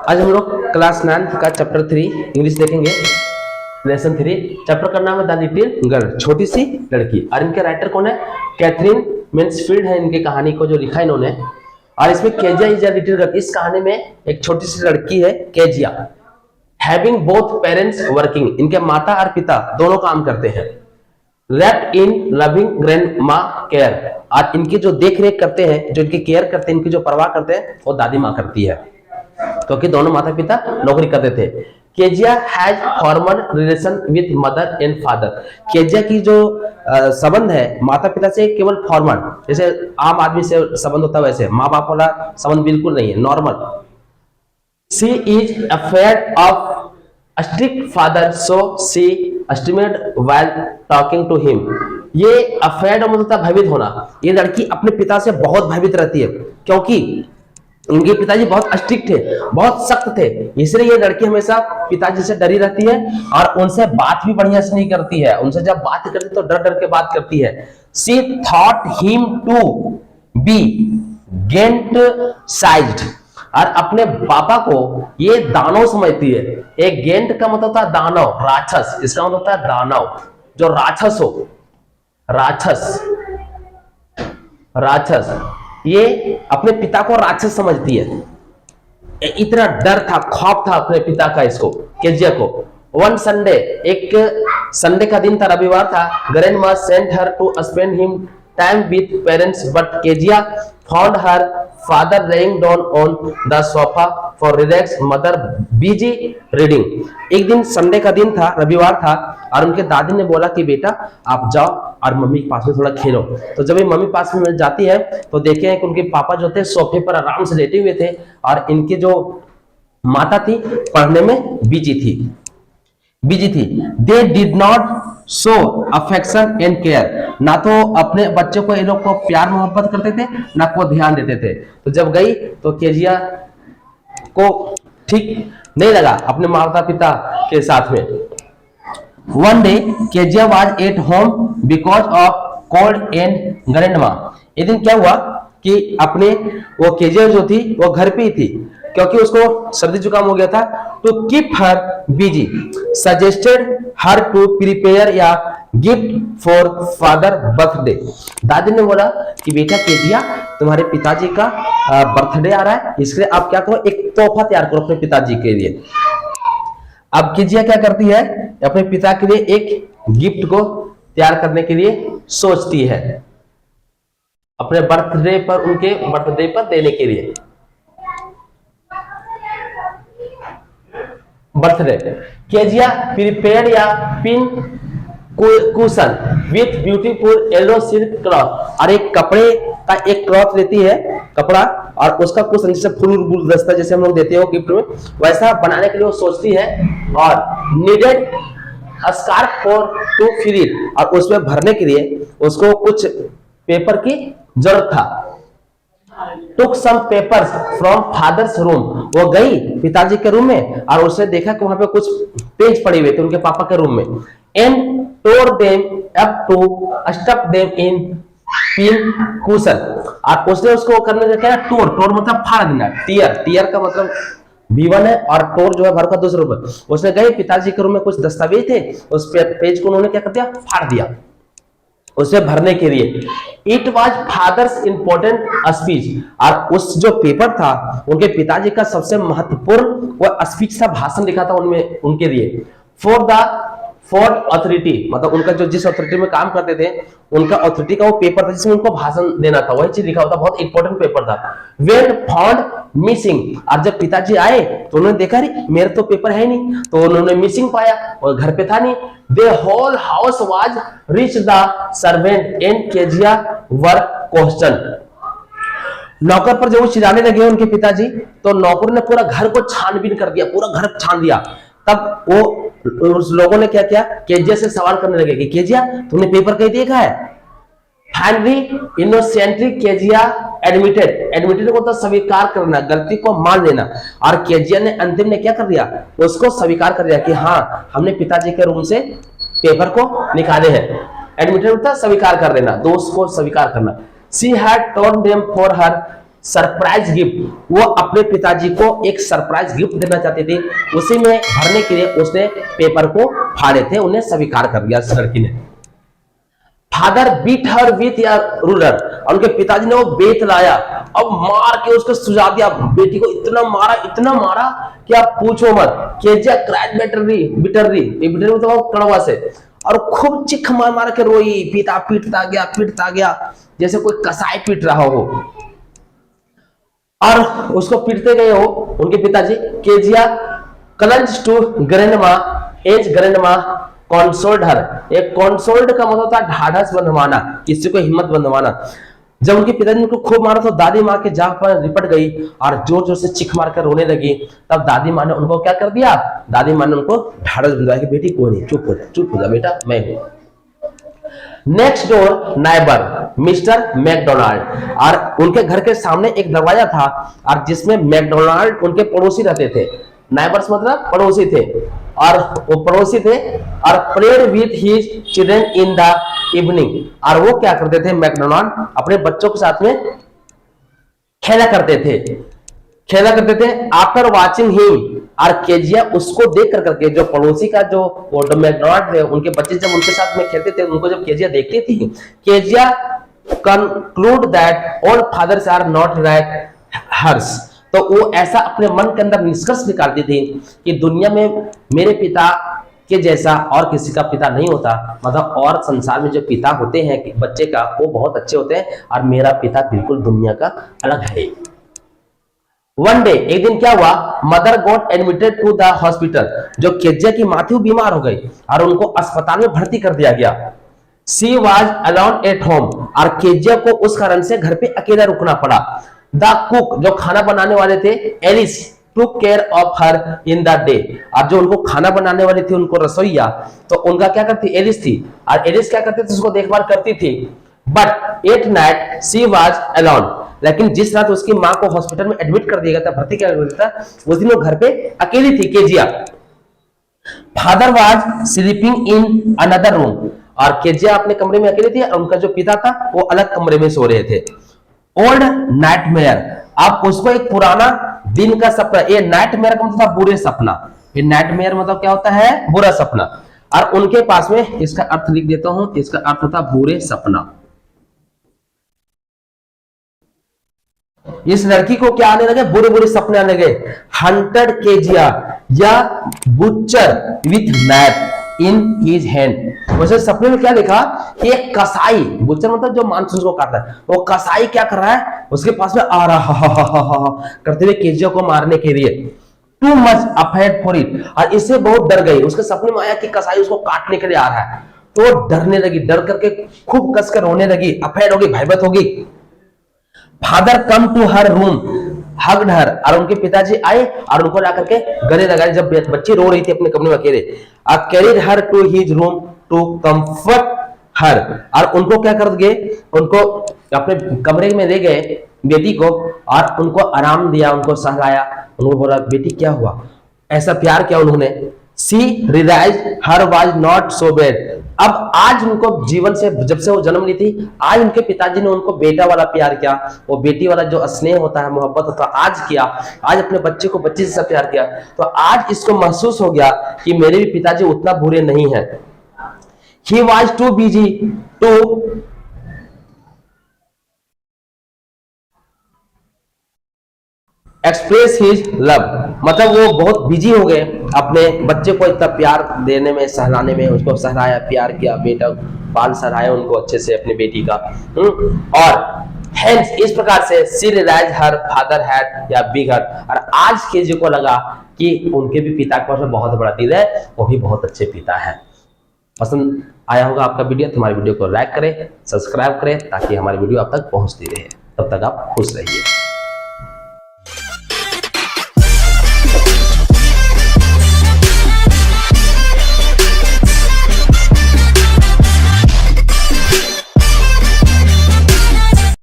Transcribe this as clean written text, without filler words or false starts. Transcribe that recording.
आज हम लोग क्लास 9 का चैप्टर 3 इंग्लिश देखेंगे। लेसन 3 चैप्टर का नाम है द लिटिल गर्ल, छोटी सी लड़की। और इनके राइटर कौन है? कैथरीन मैन्सफील्ड है इनकी कहानी को जो लिखा है इन्होंने। और इसमें Kezia is a little girl, इस कहानी में एक छोटी सी लड़की है Kezia. Having both parents working, इनके माता और पिता दोनों काम करते हैं। Wrapped in loving grandma care, और इनकी जो देख रेख करते हैं, जो इनकी केयर करते हैं, इनकी जो परवाह करते हैं, वो दादी माँ करती है, क्योंकि दोनों माता पिता नौकरी करते थे। Kezia has formal relation with mother and father, Kezia की जो संबंध है माता पिता से केवल फॉर्मल, जैसे आम आदमी से संबंध होता है वैसे माँ बाप वाला संबंध बिल्कुल नहीं है, normal. She is afraid of strict father so she hesitate while talking to him. ये अफेयर्ड मतलब भयभीत होना, ये लड़की अपने पिता से बहुत भयभीत रहती है, क्योंकि उनके पिताजी बहुत स्ट्रिक्ट थे, बहुत सख्त थे, इसलिए ये लड़की हमेशा पिताजी से डरी रहती है और उनसे बात भी बढ़िया से नहीं करती है। उनसे जब बात करती है तो डर डर के बात करती है। She thought him to be giant sized, और अपने पापा को ये दानव समझती है। एक गेंट का मतलब होता है दानव, राक्षस, इसका मतलब होता है दानव, जो राक्षस हो, राक्षस, राक्षस। ये अपने पिता को राक्षस समझती है। इतना डर था, खौफ था अपने पिता का इसको, केजिया को। वन संडे, एक संडे का दिन था, रविवार था। Grandma sent her to spend him time with parents but Kezia found her father laying down on the sofa for relax, mother busy reading। एक दिन संडे का दिन था, रविवार था, और उनके दादी ने बोला कि बेटा आप जाओ और मम्मी के पास में थोड़ा खेलो। तो जब ये मम्मी पास में जाती है तो देखे हैं कि उनके पापा जो थे सोफे पर आराम से लेटे हुए थे, और इनकी जो माता थी पढ़ने में बिजी थी। They did not show affection and care, ना तो अपने बच्चे को ये लोग को प्यार मोहब्बत करते थे, ना को ध्यान देते थे। तो जब गई तो केजिया को ठीक नहीं लगा अपने माता पिता के साथ में। One day Kezia was at home because of cold and grandma. एक दिन क्या हुआ कि अपने वो केजिया जो थी वो घर पे ही थी, क्योंकि उसको सर्दी जुकाम हो गया था। To keep her busy suggested her to prepare a gift for father birthday. दादी ने बोला कि बेटा केजिया तुम्हारे पिताजी का बर्थडे आ रहा है, इसलिए आप क्या करो, एक तोहफा तैयार करो अपने पिताजी के लिए। अब केजिया क्या करती है, अपने पिता के लिए एक गिफ्ट को तैयार करने के लिए सोचती है, अपने बर्थडे पर, उनके बर्थडे पर देने के लिए। बर्थडे केजिया प्रिपेयर्ड या pin cushion with beautiful yellow silk cloth, और एक कपड़े का एक क्लॉथ लेती है, कपड़ा, और उसका कुशन जैसे फूल गुलदस्ता जैसे हम लोग देते हो गिफ्ट में, वैसा बनाने के लिए वो सोचती है। और needed scarf for to fill it, और उसमें भरने के लिए उसको कुछ पेपर की जरूरत था। took some papers from father's room, वो गई पिताजी के रूम में और उसने देखा कि वहां पे कुछ पेज पड़े हुए थे उनके पापा के रूम में। and tore them up to stuff them in pin cushion, और उसने उसको करने का क्या, टोर, टोर मतलब फाड़ देना, टीयर, टीयर का मतलब V1 है, और टोर जो है भर का दूसरे ऊपर। उसने गई पिताजी के रूम में कुछ दस्तावेज थे, उस पेज को उन्होंने क्या कर दिया, फाड़ दिया उसे भरने के लिए। It was father's important speech, और उस जो पेपर था उनके पिताजी का सबसे महत्वपूर्ण वो स्पीच था, भाषण लिखा था उनमें उनके लिए। फॉर द फोर्थ अथॉरिटी, मतलब उनका जो जिस अथॉरिटी में काम करते थे उनका अथॉरिटी का वो पेपर था जिसमें उनको भाषण देना था, वही चीज लिखा होता, बहुत इंपॉर्टेंट पेपर था। व्हेन फाउंड मिसिंग, और जब पिताजी आए तो उन्होंने देखा रे मेरे तो पेपर है नहीं, तो उन्होंने मिसिंग पाया और घर पे था नहीं। The whole house was reached the servant and Kezia were questioned। नौकर पर जब वो चिल्लाने लगे उनके पिताजी, तो नौकर ने पूरा घर को छानबीन कर दिया, पूरा घर छान दिया। तब वो उस लोगों ने क्या किया, केजिया से सवाल करने लगे कि केजिया तुमने पेपर कहीं देखा है। Finally innocently Kezia admitted, admitted को तो स्वीकार करना, गलती को मान लेना, और केजिया ने अंतिम ने क्या कर दिया, उसको स्वीकार कर दिया कि हाँ हमने पिताजी के रूम से पेपर को निकाले हैं। एडमिटेड होता स्वीकार कर लेना, दोस्त को स्वीकार करना। She had told them for her surprise gift, वो अपने पिताजी को एक सरप्राइज गिफ्ट देना चाहती थी। उसी में भरने के लिए उसने पेपर को फाड़े थे, उन्हें स्वीकार कर दिया लड़की ने। फादर बीट हर विथ या रूलर, उनके पिताजी ने वो बेत लाया, अब मार के उसको सुझा दिया। बेटी को इतना मारा कि आप पूछो मत। केजिया क्राइड बिटरली तो कड़वा से, और खूब चिख मार के रोई। पिता पीटता गया जैसे कोई कसाई पीट रहा हो, और उसको पीटते गए हो उनके पिताजी। Kezia clung to grandma as grandma consoled her. एक कंसोल्ड का मतलब होता है ढाढ़स बंधवाना, किसी को हिम्मत बंधवाना। जब उनके पिताजी ने उनको खूब मारा तो दादी माँ के जाग पर लिपट गई और जोर जोर से चीख मार कर रोने लगी। तब दादी माँ ने उनको क्या कर दिया, दादी माँ ने उनको ढाढ़स बंधवाया कि बेटी कोई नहीं, चुप हो जा बेटा, मैं हूं। Next door neighbour Mister McDonald, और उनके घर के सामने एक दरवाजा था और जिसमें मैकडोनाल्ड उनके पड़ोसी रहते थे। नाइबर्स मतलब पड़ोसी थे, और वो पड़ोसी थे और played with his children in the evening, और वो क्या करते थे, मैकडोनाल्ड अपने बच्चों के साथ में खेला करते थे। आफ्टर वाचिंग हिम, और केजिया उसको देख करके, जो पड़ोसी का जो मैकडोनाल्ड थे उनके बच्चे जब उनके साथ में खेलते थे, उनको जब केजिया देखती थी, Kezia conclude that all fathers are not like hers. तो वो ऐसा अपने मन के अंदर निष्कर्ष निकालती थी कि दुनिया में मेरे पिता के जैसा और किसी का पिता नहीं होता, मतलब और संसार में जो पिता होते हैं बच्चे का वो बहुत अच्छे होते हैं, और मेरा पिता बिल्कुल दुनिया का अलग है। वन डे, एक दिन क्या हुआ, mother got admitted to the hospital. जो केजिया की माँ थी वो बीमार हो गई और उनको अस्पताल में भर्ती कर दिया गया। She was alone at home, और केजिया को उस कारण से घर पे अकेला रुकना पड़ा। द कुक, जो खाना बनाने वाले थे, Alice took care of her in the day, और जो उनको खाना बनाने वाली थी, उनको रसोईया, तो उनका क्या करती, एलिस थी, और एलिस क्या करती थी, उसको देखभाल करती थी। But at night she was alone, लेकिन जिस रात उसकी माँ को हॉस्पिटल में एडमिट कर दिया गया था, भर्ती कर दिया था, उस दिन वो घर पे अकेली थी Kezia. Father was sleeping in another room, और केजिया अपने कमरे में अकेली थी और उनका जो पिता था वो अलग कमरे में सो रहे थे। ओल्ड नाइटमेयर, अब उसको एक पुराना दिन का सपना, ये नाइटमेयर का मतलब बुरे सपना, ये नाइटमेयर मतलब क्या होता है, बुरा सपना, और उनके पास में इसका अर्थ लिख देता हूं, इसका अर्थ होता बुरे सपना। इस लड़की को क्या आने लगे, बुरे बुरे सपने आने लगे। हंटेड केजिया या butcher with knife in his hand, वैसे सपने में क्या देखा कि एक कसाई, बुचर मतलब जो मांस को काटता है, वो कसाई क्या कर रहा है, उसके पास में आ रहा करते हुए केजिया को मारने के लिए। Too much afraid for it, और इससे बहुत डर गई। उसके सपने में आया कि कसाई उसको काटने के लिए आ रहा है, तो वो डरने लगी, डर करके खूब कसकर रोने लगी, अफेड होगी, भयभीत होगी। Father come to her room hugged her, और उनके पिताजी आए और उनको लाकर के गले लगाए, जब बच्ची रो रही थी अपने कमरे में अकेले। Carried her to his room to comfort her, और उनको क्या कर गए, उनको अपने कमरे में ले गए बेटी को, और उनको आराम दिया, उनको सहलाया, उनको बोला बेटी क्या हुआ, ऐसा प्यार किया उन्होंने। She realise her was not so bad, अब आज उनको जीवन से जब से वो जन्म ली थी, आज उनके पिताजी ने उनको बेटा वाला प्यार किया, वो बेटी वाला जो स्नेह होता है, मोहब्बत होता है, आज किया। आज अपने बच्चे को बच्चे से प्यार किया, तो आज इसको महसूस हो गया कि मेरे भी पिताजी उतना बुरे नहीं है। He was too busy to express his love, मतलब वो बहुत बिजी हो गए अपने बच्चे को इतना प्यार देने में, सहलाने में, उसको सहलाया, प्यार किया, बेटा बाल सहलाया उनको अच्छे से अपनी बेटी का। और हेंस इस प्रकार से सी रियलाइज हर फादर हैड या बिग हर्ट, और आज केजी को लगा कि उनके भी पिता के पास में बहुत बड़ा दिल है, वो भी बहुत अच्छे पिता है। पसंद आया होगा आपका वीडियो तो हमारे वीडियो को लाइक करें, सब्सक्राइब करें, ताकि हमारी वीडियो आप तक पहुंचती रहे। तब तक आप खुश रहिए।